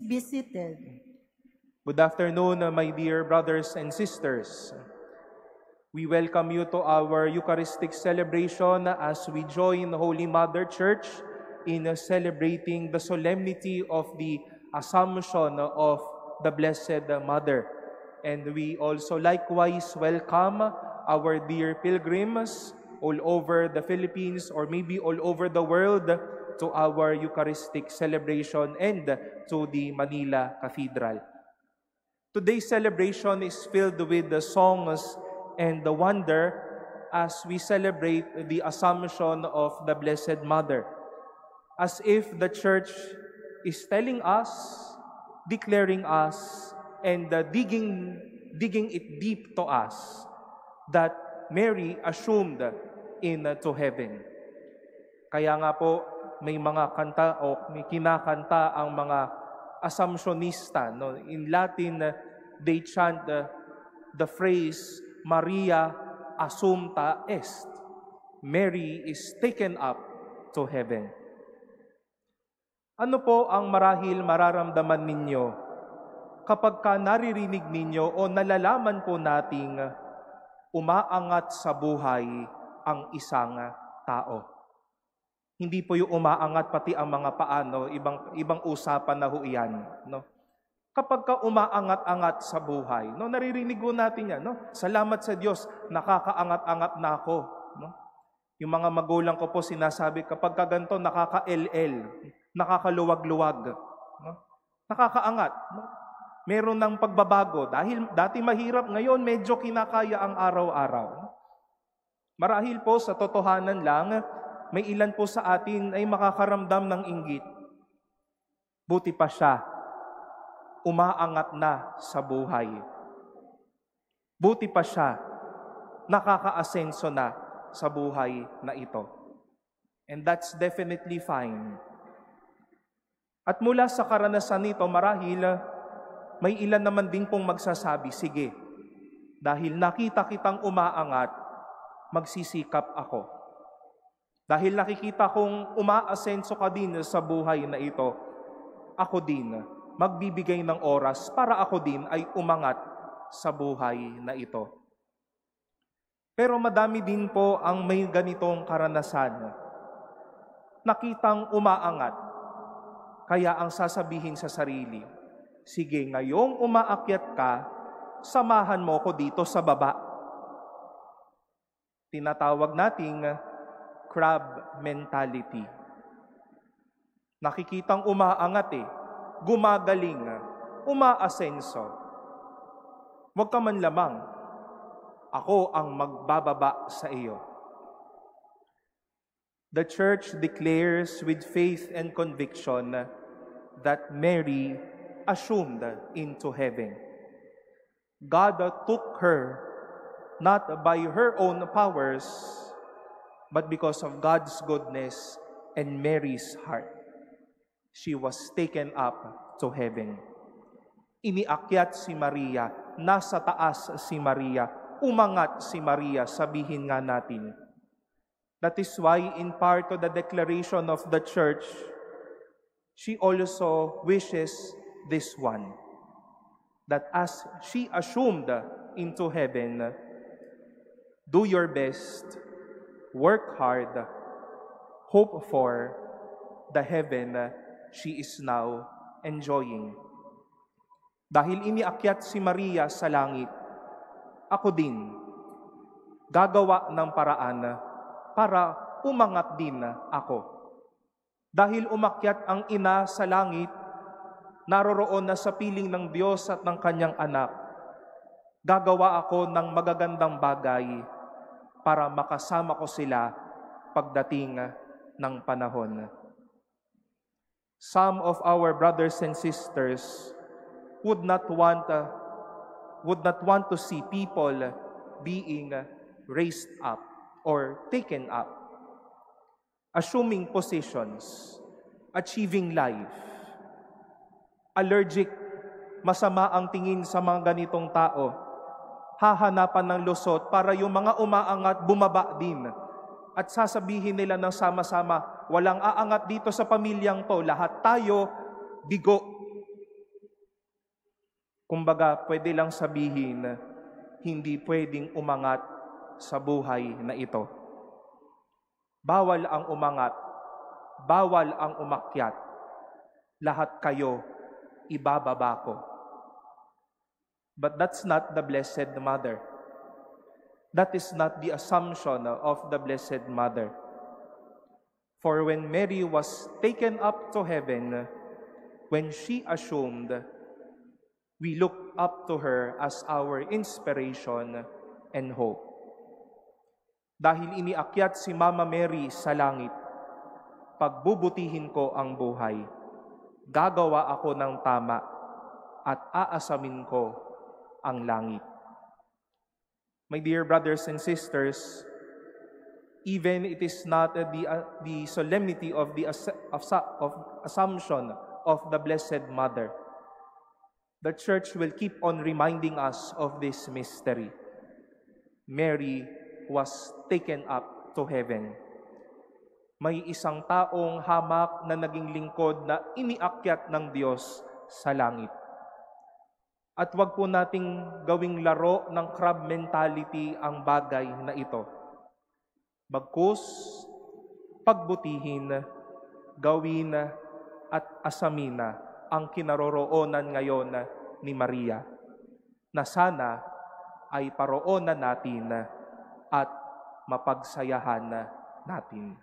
be seated. Good afternoon, my dear brothers and sisters. We welcome you to our Eucharistic celebration as we join Holy Mother Church in celebrating the solemnity of the Assumption of the Blessed Mother. And we also likewise welcome our dear pilgrims all over the Philippines or maybe all over the world to our Eucharistic celebration and to the Manila Cathedral. Today's celebration is filled with the songs and the wonder as we celebrate the Assumption of the Blessed Mother, as if the Church is telling us, declaring us, and digging it deep to us that Mary assumed into heaven. Kaya nga po, may mga kanta o may kinakanta ang mga Assumptionista. No? In Latin, they chant the phrase, Maria Assumpta est. Mary is taken up to heaven. Ano po ang marahil mararamdaman ninyo kapag ka naririnig ninyo o nalalaman po nating umaangat sa buhay ang isang tao? Hindi po yung umaangat pati ang mga paano, ibang usapan na ho iyan, no? Kapag ka umaangat-angat sa buhay, no, naririnig ko natin yan, no? Salamat sa Diyos, nakakaangat-angat na ako, no? Yung mga magulang ko po sinasabi, kapag ka ganito, nakaka-LL, nakakaluwag-luwag, no? Nakakaangat, no? Meron ng pagbabago, dahil dati mahirap, ngayon medyo kinakaya ang araw-araw. No? Marahil po sa totohanan lang, may ilan po sa atin ay makakaramdam ng inggit. Buti pa siya, umaangat na sa buhay. Buti pa siya, nakaka-asenso na sa buhay na ito. And that's definitely fine. At mula sa karanasan nito, marahil may ilan naman din pong magsasabi, sige, dahil nakita kitang umaangat, magsisikap ako. Dahil nakikita kong umaasenso ka din sa buhay na ito, ako din magbibigay ng oras para ako din ay umangat sa buhay na ito. Pero madami din po ang may ganitong karanasan. Nakitang umaangat, kaya ang sasabihin sa sarili, sige, ngayong umaakyat ka, samahan mo ko dito sa baba. Tinatawag nating crab mentality. Nakikitang umaangat gumagaling, umaasenso. Huwag ka man lamang, ako ang magbababa sa iyo. The Church declares with faith and conviction that Mary assumed into heaven. God took her not by her own powers, but because of God's goodness and Mary's heart, she was taken up to heaven. Iniakyat si Maria, nasa taas si Maria, umangat si Maria, sabihin nga natin. That is why in part of the declaration of the Church, she also wishes this one, that as she assumed into heaven, do your best, work hard, hope for the heaven she is now enjoying. Dahil iniakyat si Maria sa langit, ako din gagawa ng paraan para umangat din ako. Dahil umakyat ang ina sa langit, naroroon na sa piling ng Diyos at ng kanyang anak, gagawa ako ng magagandang bagay para makasama ko sila pagdating ng panahon. Some of our brothers and sisters would not want to see people being raised up or taken up, assuming positions, achieving life. Allergic, masama ang tingin sa mga ganitong tao. Hahanapan ng lusot para yung mga umaangat bumaba din. At sasabihin nila ng sama-sama, walang aangat dito sa pamilyang to, lahat tayo bigo. Kumbaga, pwede lang sabihin, hindi pwedeng umangat sa buhay na ito. Bawal ang umangat, bawal ang umakyat. Lahat kayo, ibababa ko. But that's not the Blessed Mother. That is not the assumption of the Blessed Mother. For when Mary was taken up to heaven, when she assumed, we look up to her as our inspiration and hope. Dahil iniakyat si Mama Mary sa langit, pagbubutihin ko ang buhay. Gagawa ako ng tama at aasamin ko ang langit. My dear brothers and sisters, even it is not the solemnity of the Assumption of the Blessed Mother, the Church will keep on reminding us of this mystery. Mary was taken up to heaven. May isang taong hamak na naging lingkod na iniakyat ng Diyos sa langit. At wag po nating gawing laro ng crab mentality ang bagay na ito. Bagkus, pagbutihin, gawin at asamina ang kinaroroonan ngayon ni Maria, na sana ay paroonan natin at mapagsayahan natin.